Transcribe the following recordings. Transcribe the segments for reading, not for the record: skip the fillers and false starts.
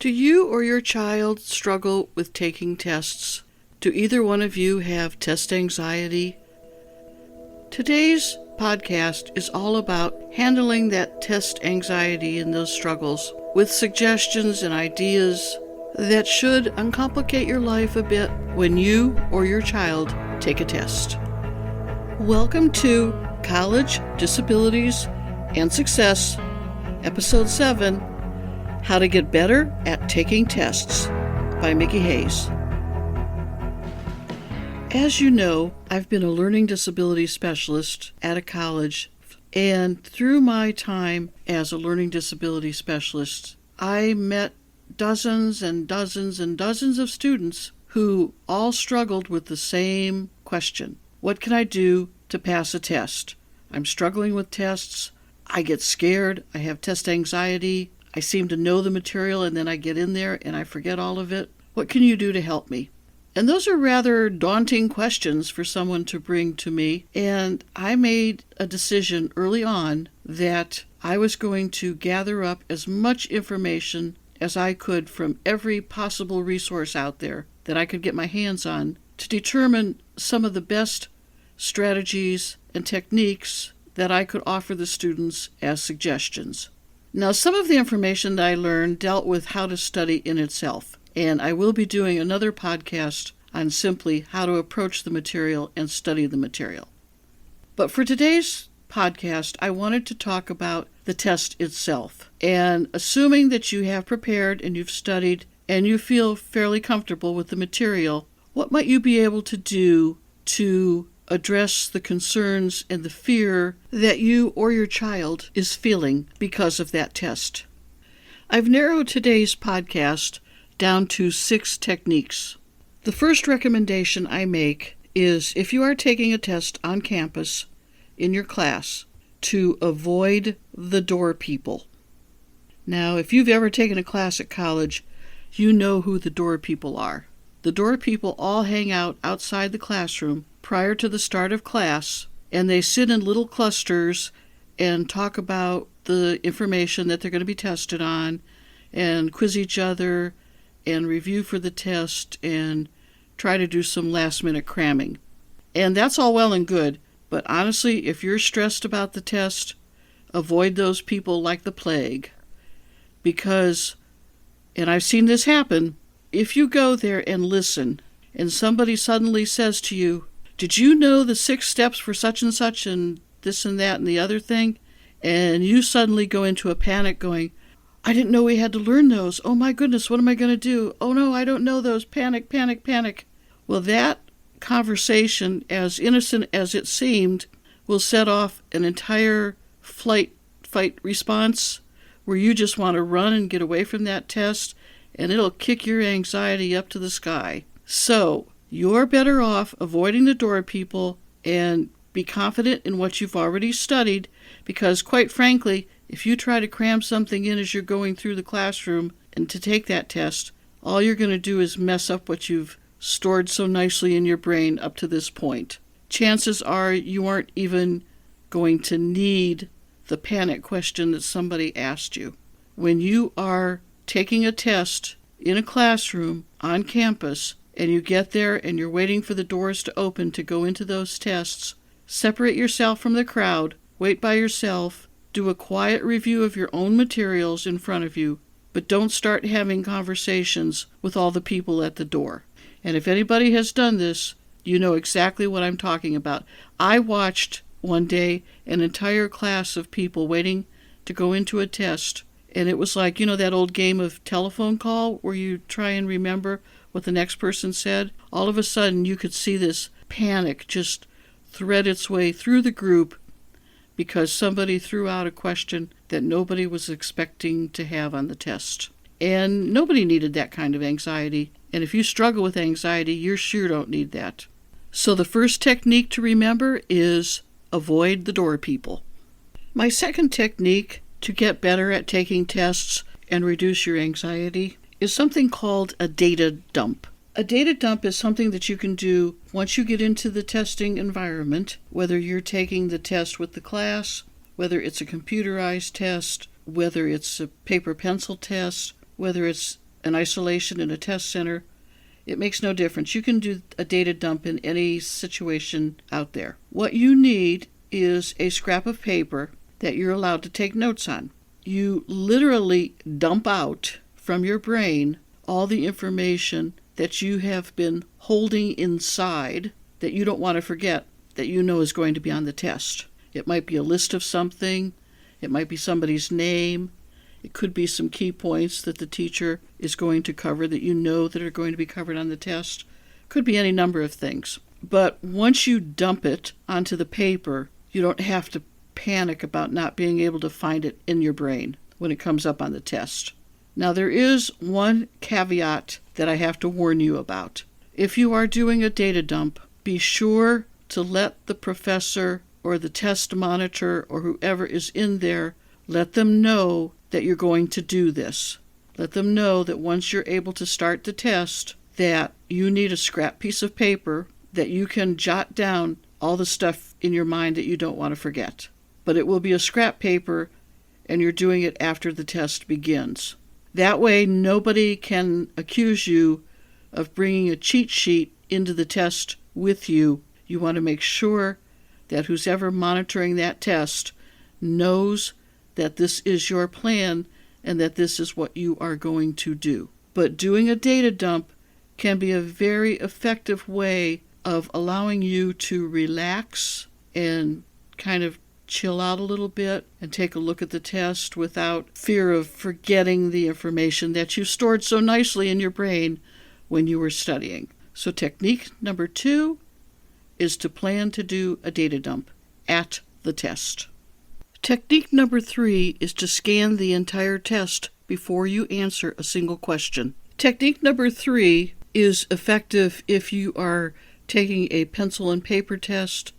Do you or your child struggle with taking tests? Do either one of you have test anxiety? Today's podcast is all about handling that test anxiety and those struggles with suggestions and ideas that should uncomplicate your life a bit when you or your child take a test. Welcome to College, Disabilities, and Success, Episode 7, How to Get Better at Taking Tests by Mickey Hayes. As you know, I've been a learning disability specialist at a college, and through my time as a learning disability specialist, I met dozens and dozens and dozens of students who all struggled with the same question. What can I do to pass a test? I'm struggling with tests. I get scared. I have test anxiety. I seem to know the material and then I get in there and I forget all of it. What can you do to help me? And those are rather daunting questions for someone to bring to me. And I made a decision early on that I was going to gather up as much information as I could from every possible resource out there that I could get my hands on to determine some of the best strategies and techniques that I could offer the students as suggestions. Now, some of the information that I learned dealt with how to study in itself, and I will be doing another podcast on simply how to approach the material and study the material. But for today's podcast, I wanted to talk about the test itself. And assuming that you have prepared and you've studied and you feel fairly comfortable with the material, what might you be able to do to address the concerns and the fear that you or your child is feeling because of that test? I've narrowed today's podcast down to 6 techniques. The first recommendation I make is if you are taking a test on campus in your class, to avoid the door people. Now, if you've ever taken a class at college, you know who the door people are. The door people all hang out outside the classroom prior to the start of class, and they sit in little clusters and talk about the information that they're going to be tested on, and quiz each other, and review for the test, and try to do some last-minute cramming. And that's all well and good, but honestly, if you're stressed about the test, avoid those people like the plague. Because, and I've seen this happen, if you go there and listen, and somebody suddenly says to you, "Did you know the 6 steps for such and such and this and that and the other thing?" And you suddenly go into a panic going, "I didn't know we had to learn those. Oh my goodness, what am I going to do? Oh no, I don't know those. Panic, panic, panic." Well, that conversation, as innocent as it seemed, will set off an entire fight response where you just want to run and get away from that test, and it'll kick your anxiety up to the sky. So, you're better off avoiding the door people and be confident in what you've already studied, because quite frankly, if you try to cram something in as you're going through the classroom and to take that test, all you're going to do is mess up what you've stored so nicely in your brain up to this point. Chances are you aren't even going to need the panic question that somebody asked you. When you are taking a test in a classroom on campus and you get there and you're waiting for the doors to open to go into those tests, separate yourself from the crowd, wait by yourself, do a quiet review of your own materials in front of you, but don't start having conversations with all the people at the door. And if anybody has done this, you know exactly what I'm talking about. I watched one day an entire class of people waiting to go into a test, and it was like, you know, that old game of telephone call where you try and remember what the next person said. All of a sudden, you could see this panic just thread its way through the group because somebody threw out a question that nobody was expecting to have on the test. And nobody needed that kind of anxiety. And if you struggle with anxiety, you sure don't need that. So the first technique to remember is avoid the door people. My second technique to get better at taking tests and reduce your anxiety is something called a data dump. A data dump is something that you can do once you get into the testing environment, whether you're taking the test with the class, whether it's a computerized test, whether it's a paper pencil test, whether it's in isolation in a test center, it makes no difference. You can do a data dump in any situation out there. What you need is a scrap of paper that you're allowed to take notes on. You literally dump out from your brain all the information that you have been holding inside that you don't want to forget, that you know is going to be on the test. It might be a list of something. It might be somebody's name. It could be some key points that the teacher is going to cover that you know that are going to be covered on the test. Could be any number of things. But once you dump it onto the paper, you don't have to panic about not being able to find it in your brain when it comes up on the test. Now, there is one caveat that I have to warn you about. If you are doing a data dump, be sure to let the professor or the test monitor or whoever is in there, let them know that you're going to do this. Let them know that once you're able to start the test, that you need a scrap piece of paper that you can jot down all the stuff in your mind that you don't want to forget. But it will be a scrap paper, and you're doing it after the test begins. That way, nobody can accuse you of bringing a cheat sheet into the test with you. You want to make sure that who's ever monitoring that test knows that this is your plan and that this is what you are going to do. But doing a data dump can be a very effective way of allowing you to relax and kind of chill out a little bit and take a look at the test without fear of forgetting the information that you stored so nicely in your brain when you were studying. So technique number 2 is to plan to do a data dump at the test. Technique number 3 is to scan the entire test before you answer a single question. Technique number 3 is effective if you are taking a pencil and paper test.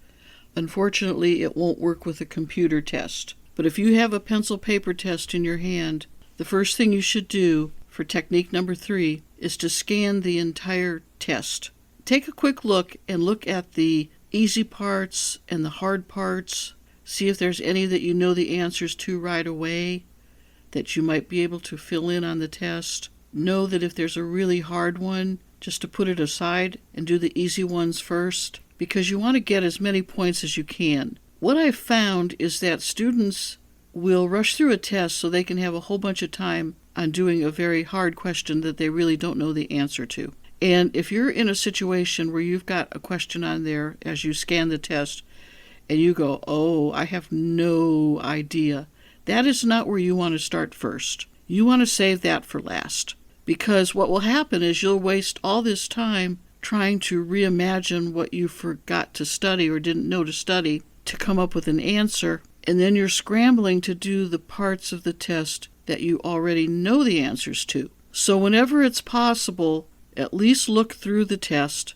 Unfortunately, it won't work with a computer test. But if you have a pencil paper test in your hand, the first thing you should do for technique number 3 is to scan the entire test. Take a quick look and look at the easy parts and the hard parts. See if there's any that you know the answers to right away that you might be able to fill in on the test. Know that if there's a really hard one, just to put it aside and do the easy ones first, because you want to get as many points as you can. What I've found is that students will rush through a test so they can have a whole bunch of time on doing a very hard question that they really don't know the answer to. And if you're in a situation where you've got a question on there as you scan the test and you go, oh, I have no idea, that is not where you want to start first. You want to save that for last. Because what will happen is you'll waste all this time trying to reimagine what you forgot to study or didn't know to study to come up with an answer, and then you're scrambling to do the parts of the test that you already know the answers to. So whenever it's possible, at least look through the test,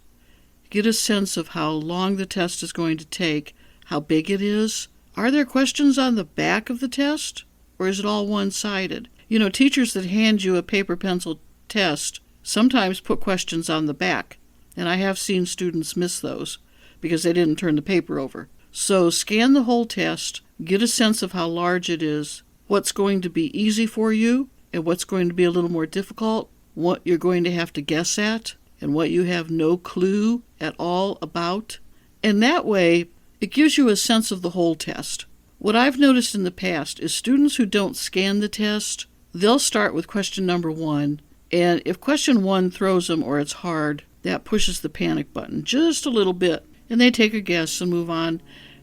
get a sense of how long the test is going to take, how big it is. Are there questions on the back of the test, or is it all one-sided? You know, teachers that hand you a paper pencil test sometimes put questions on the back, and I have seen students miss those because they didn't turn the paper over. So scan the whole test, get a sense of how large it is, what's going to be easy for you, and what's going to be a little more difficult, what you're going to have to guess at, and what you have no clue at all about. And that way, it gives you a sense of the whole test. What I've noticed in the past is students who don't scan the test, they'll start with question number 1, and if question 1 throws them or it's hard, that pushes the panic button just a little bit, and they take a guess and move on.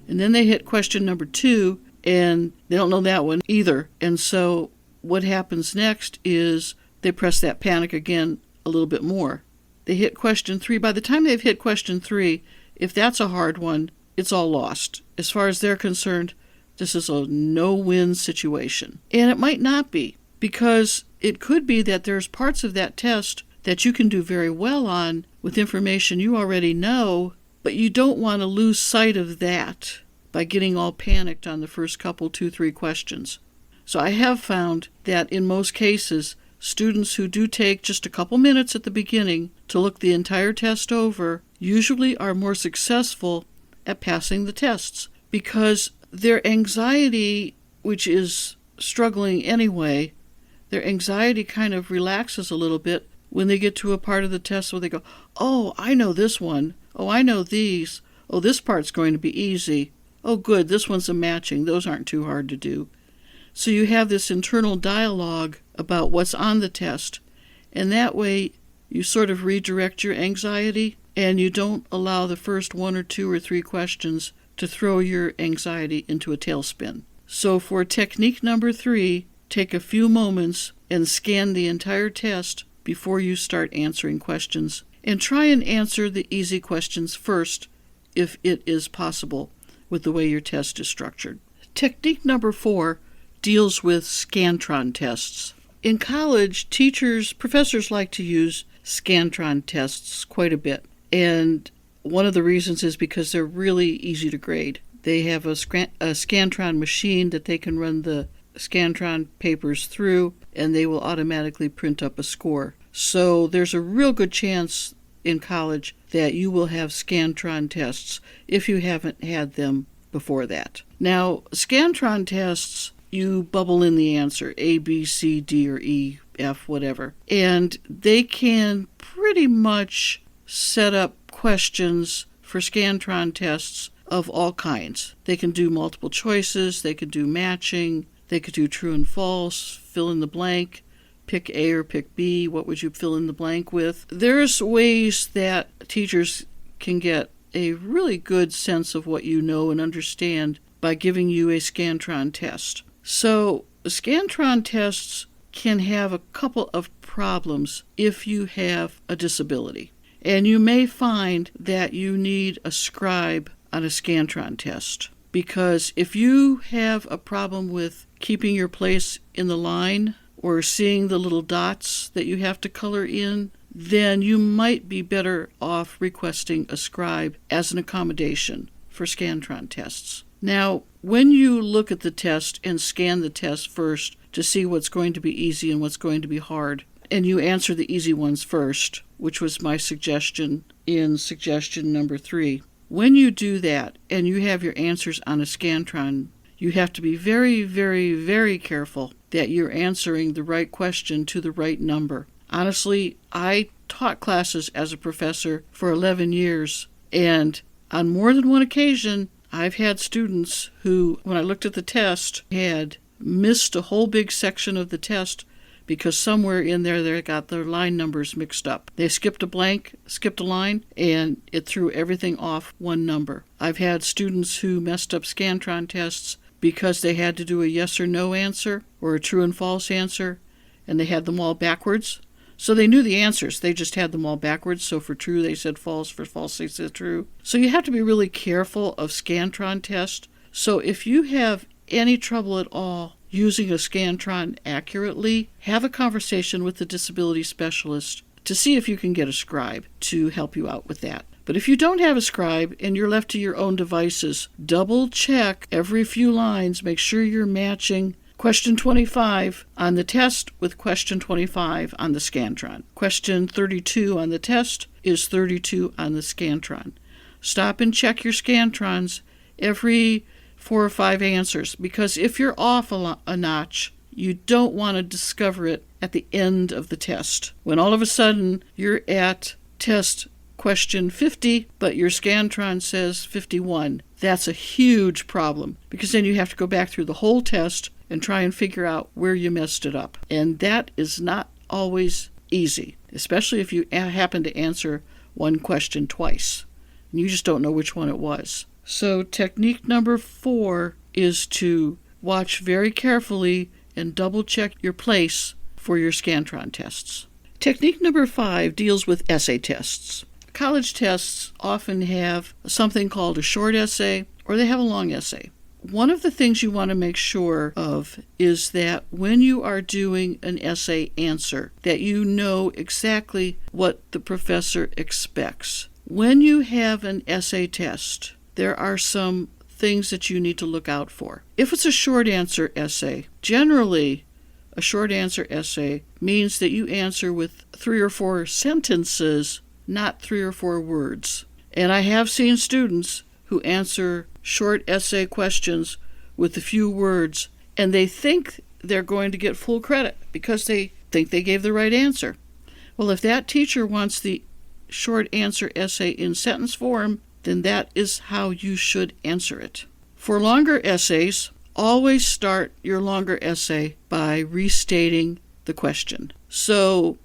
And then they hit question number 2, and they don't know that one either. And so what happens next is they press that panic again a little bit more. They hit question 3. By the time they've hit question 3, if that's a hard one, it's all lost. As far as they're concerned, this is a no-win situation. And it might not be, because it could be that there's parts of that test that you can do very well on with information you already know, but you don't want to lose sight of that by getting all panicked on the first couple, 2, 3 questions. So I have found that in most cases, students who do take just a couple minutes at the beginning to look the entire test over usually are more successful at passing the tests, because their anxiety, which is struggling anyway, their anxiety kind of relaxes a little bit when they get to a part of the test where they go, oh, I know this one. Oh, I know these. Oh, this part's going to be easy. Oh, good, this one's a matching. Those aren't too hard to do. So you have this internal dialogue about what's on the test, and that way you sort of redirect your anxiety, and you don't allow the first 1 or 2 or 3 questions to throw your anxiety into a tailspin. So for technique number 3, take a few moments and scan the entire test before you start answering questions, and try and answer the easy questions first if it is possible with the way your test is structured. Technique number 4 deals with scantron tests. In college, professors like to use scantron tests quite a bit, and one of the reasons is because they're really easy to grade. They have a scantron machine that they can run the scantron papers through, and they will automatically print up a score. So there's a real good chance in college that you will have scantron tests if you haven't had them before that. Now, scantron tests, you bubble in the answer, A, B, C, D, or E, F, whatever. And they can pretty much set up questions for scantron tests of all kinds. They can do multiple choices, they could do matching, they could do true and false, fill in the blank, pick A or pick B, what would you fill in the blank with? There's ways that teachers can get a really good sense of what you know and understand by giving you a scantron test. So scantron tests can have a couple of problems if you have a disability. And you may find that you need a scribe on a scantron test, because if you have a problem with keeping your place in the line or seeing the little dots that you have to color in, then you might be better off requesting a scribe as an accommodation for scantron tests. Now, when you look at the test and scan the test first to see what's going to be easy and what's going to be hard, and you answer the easy ones first, which was my suggestion in suggestion number 3, when you do that and you have your answers on a scantron, you have to be very, very, very careful that you're answering the right question to the right number. Honestly, I taught classes as a professor for 11 years, and on more than one occasion, I've had students who, when I looked at the test, had missed a whole big section of the test because somewhere in there they got their line numbers mixed up. They skipped a line, and it threw everything off one number. I've had students who messed up scantron tests because they had to do a yes or no answer or a true and false answer, and they had them all backwards. So they knew the answers, they just had them all backwards. So for true, they said false. For false, they said true. So you have to be really careful of scantron tests. So if you have any trouble at all using a scantron accurately, have a conversation with the disability specialist to see if you can get a scribe to help you out with that. But if you don't have a scribe and you're left to your own devices, double check every few lines, make sure you're matching question 25 on the test with question 25 on the scantron. Question 32 on the test is 32 on the scantron. Stop and check your scantrons every 4 or 5 answers, because if you're off a notch, you don't want to discover it at the end of the test, when all of a sudden you're at test question 50, but your scantron says 51. That's a huge problem, because then you have to go back through the whole test and try and figure out where you messed it up. And that is not always easy, especially if you happen to answer one question twice, and you just don't know which one it was. So technique number 4 is to watch very carefully and double check your place for your scantron tests. Technique number 5 deals with essay tests. College tests often have something called a short essay, or they have a long essay. One of the things you want to make sure of is that when you are doing an essay answer, that you know exactly what the professor expects. When you have an essay test, there are some things that you need to look out for. If it's a short answer essay, generally a short answer essay means that you answer with 3 or 4 sentences, not 3 or 4 words. And I have seen students who answer short essay questions with a few words, and they think they're going to get full credit because they think they gave the right answer. Well, if that teacher wants the short answer essay in sentence form, then that is how you should answer it. For longer essays, always start your longer essay by restating the question. So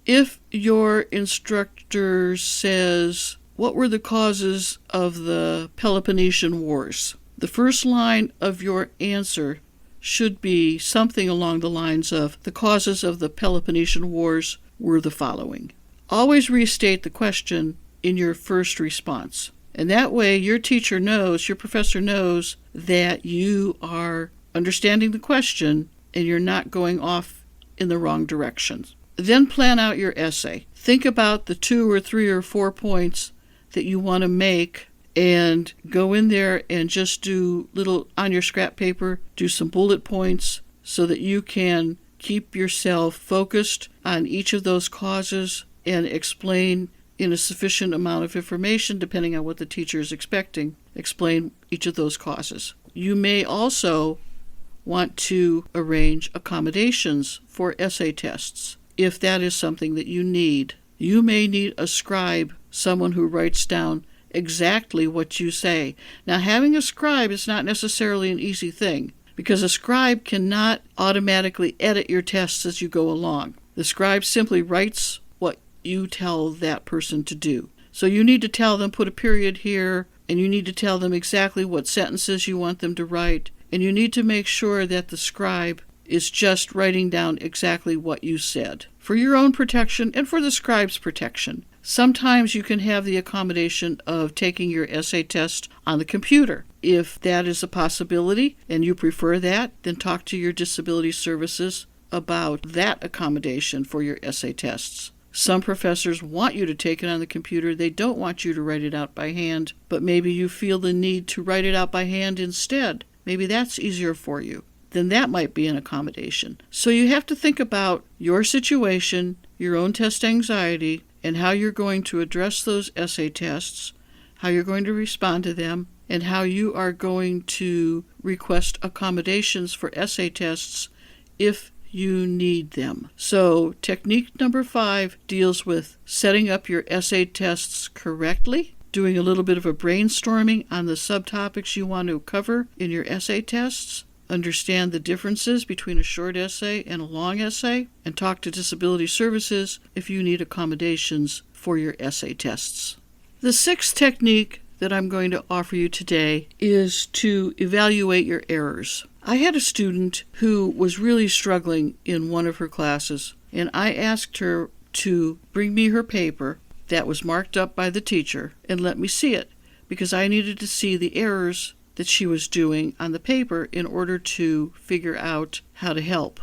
if your instructor says, "What were the causes of the Peloponnesian Wars?" the first line of your answer should be something along the lines of, "The causes of the Peloponnesian Wars were the following." Always restate the question in your first response. And that way your teacher knows, your professor knows that you are understanding the question and you're not going off in the wrong direction. Then plan out your essay. Think about the 2 or 3 or 4 points that you want to make and go in there and just do little, on your scrap paper, do some bullet points so that you can keep yourself focused on each of those causes and explain in a sufficient amount of information, depending on what the teacher is expecting, explain each of those causes. You may also want to arrange accommodations for essay tests, if that is something that you need. You may need a scribe, someone who writes down exactly what you say. Now, having a scribe is not necessarily an easy thing, because a scribe cannot automatically edit your tests as you go along. The scribe simply writes what you tell that person to do. So you need to tell them, put a period here, and you need to tell them exactly what sentences you want them to write, and you need to make sure that the scribe is just writing down exactly what you said, for your own protection and for the scribe's protection. Sometimes you can have the accommodation of taking your essay test on the computer. If that is a possibility and you prefer that, then talk to your disability services about that accommodation for your essay tests. Some professors want you to take it on the computer. They don't want you to write it out by hand, but maybe you feel the need to write it out by hand instead. Maybe that's easier for you. Then that might be an accommodation. So you have to think about your situation, your own test anxiety, and how you're going to address those essay tests, how you're going to respond to them, and how you are going to request accommodations for essay tests if you need them. So technique number 5 deals with setting up your essay tests correctly, doing a little bit of a brainstorming on the subtopics you want to cover in your essay tests, understand the differences between a short essay and a long essay, and talk to disability services if you need accommodations for your essay tests. The 6th technique that I'm going to offer you today is to evaluate your errors. I had a student who was really struggling in one of her classes, and I asked her to bring me her paper that was marked up by the teacher and let me see it, because I needed to see the errors that she was doing on the paper in order to figure out how to help.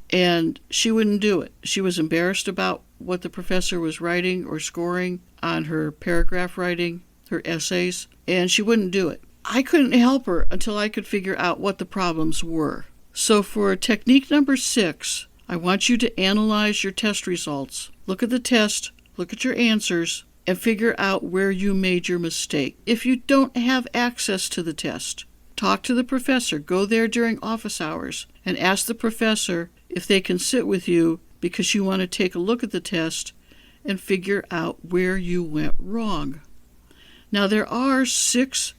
And she wouldn't do it. She was embarrassed about what the professor was writing or scoring on her paragraph writing, her essays, and she wouldn't do it. I couldn't help her until I could figure out what the problems were. So for technique number 6, I want you to analyze your test results. Look at the test, look at your answers, and figure out where you made your mistake. If you don't have access to the test, talk to the professor. Go there during office hours and ask the professor if they can sit with you, because you want to take a look at the test and figure out where you went wrong. Now, there are 6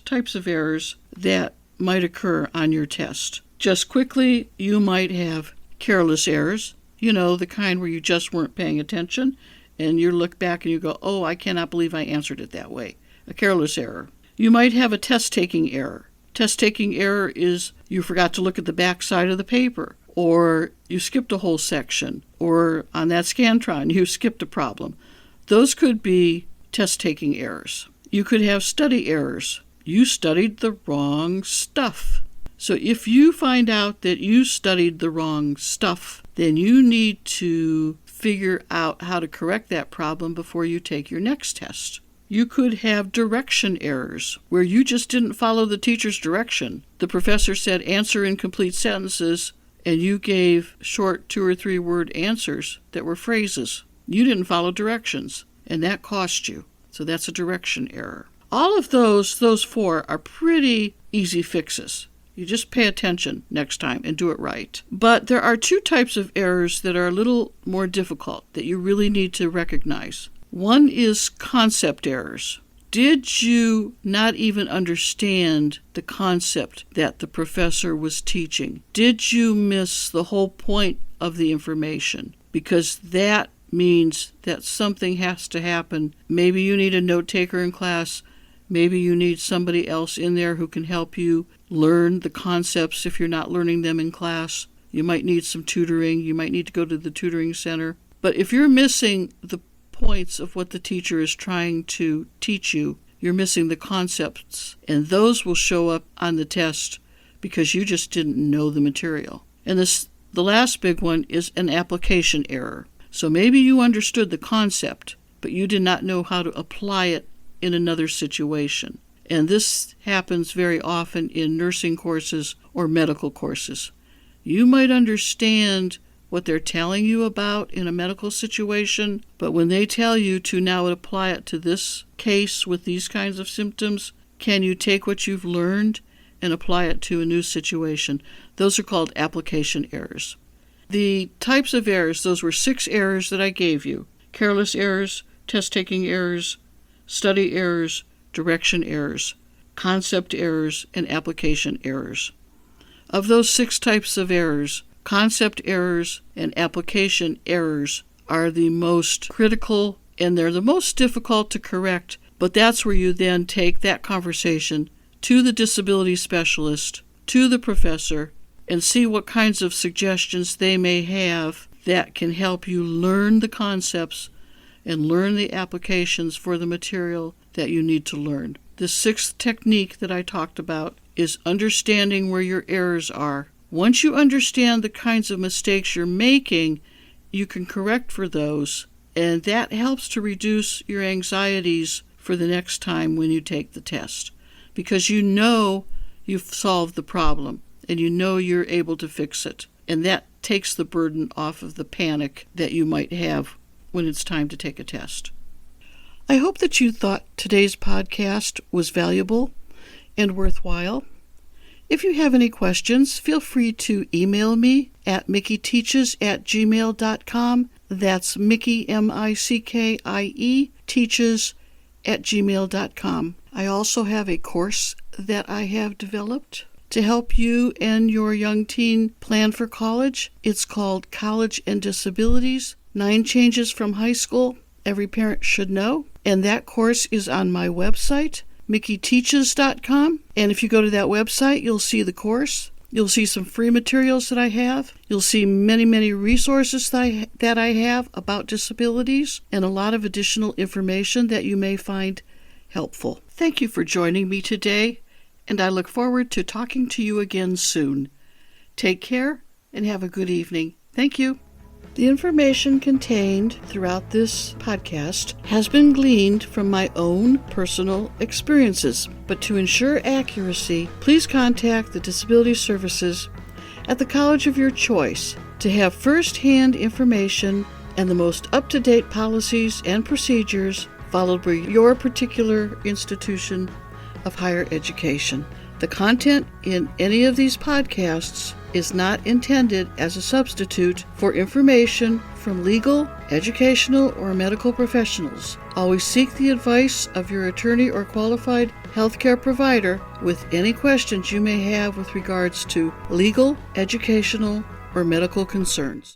types of errors that might occur on your test. Just quickly, you might have careless errors, the kind where you just weren't paying attention, and you look back and you go, "Oh, I cannot believe I answered it that way." A careless error. You might have a test-taking error. Test-taking error is you forgot to look at the back side of the paper, or you skipped a whole section, or on that scantron, you skipped a problem. Those could be test-taking errors. You could have study errors. You studied the wrong stuff. So if you find out that you studied the wrong stuff, then you need to figure out how to correct that problem before you take your next test. You could have direction errors, where you just didn't follow the teacher's direction. The professor said answer in complete sentences, and you gave short 2 or 3 word answers that were phrases. You didn't follow directions, and that cost you. So that's a direction error. All of those 4 are pretty easy fixes. You just pay attention next time and do it right. But there are two types of errors that are a little more difficult that you really need to recognize. One is concept errors. Did you not even understand the concept that the professor was teaching? Did you miss the whole point of the information? Because that means that something has to happen. Maybe you need a note taker in class. Maybe you need somebody else in there who can help you learn the concepts if you're not learning them in class. You might need some tutoring. You might need to go to the tutoring center. But if you're missing the points of what the teacher is trying to teach you, you're missing the concepts, and those will show up on the test because you just didn't know the material. And the last big one is an application error. So maybe you understood the concept, but you did not know how to apply it in another situation. And this happens very often in nursing courses or medical courses. You might understand what they're telling you about in a medical situation, but when they tell you to now apply it to this case with these kinds of symptoms, can you take what you've learned and apply it to a new situation? Those are called application errors. The types of errors, those were 6 errors that I gave you: careless errors, test-taking errors, study errors, direction errors, concept errors, and application errors. Of those 6 types of errors, concept errors and application errors are the most critical, and they're the most difficult to correct, but that's where you then take that conversation to the disability specialist, to the professor, and see what kinds of suggestions they may have that can help you learn the concepts and learn the applications for the material that you need to learn. The 6th technique that I talked about is understanding where your errors are. Once you understand the kinds of mistakes you're making, you can correct for those, and that helps to reduce your anxieties for the next time when you take the test, because you know you've solved the problem and you know you're able to fix it, and that takes the burden off of the panic that you might have when it's time to take a test. I hope that you thought today's podcast was valuable and worthwhile. If you have any questions, feel free to email me at mickieteaches@gmail.com. That's Mickey, M-I-C-K-I-E, teaches@gmail.com. I also have a course that I have developed to help you and your young teen plan for college. It's called College and Disabilities, 9 Changes from High School Every Parent Should Know. And that course is on my website, mickieteaches.com. And if you go to that website, you'll see the course. You'll see some free materials that I have. You'll see many, many resources that I have about disabilities, and a lot of additional information that you may find helpful. Thank you for joining me today, and I look forward to talking to you again soon. Take care and have a good evening. Thank you. The information contained throughout this podcast has been gleaned from my own personal experiences, but to ensure accuracy, please contact the Disability Services at the college of your choice to have first-hand information and the most up-to-date policies and procedures followed by your particular institution of higher education. The content in any of these podcasts is not intended as a substitute for information from legal, educational, or medical professionals. Always seek the advice of your attorney or qualified healthcare provider with any questions you may have with regards to legal, educational, or medical concerns.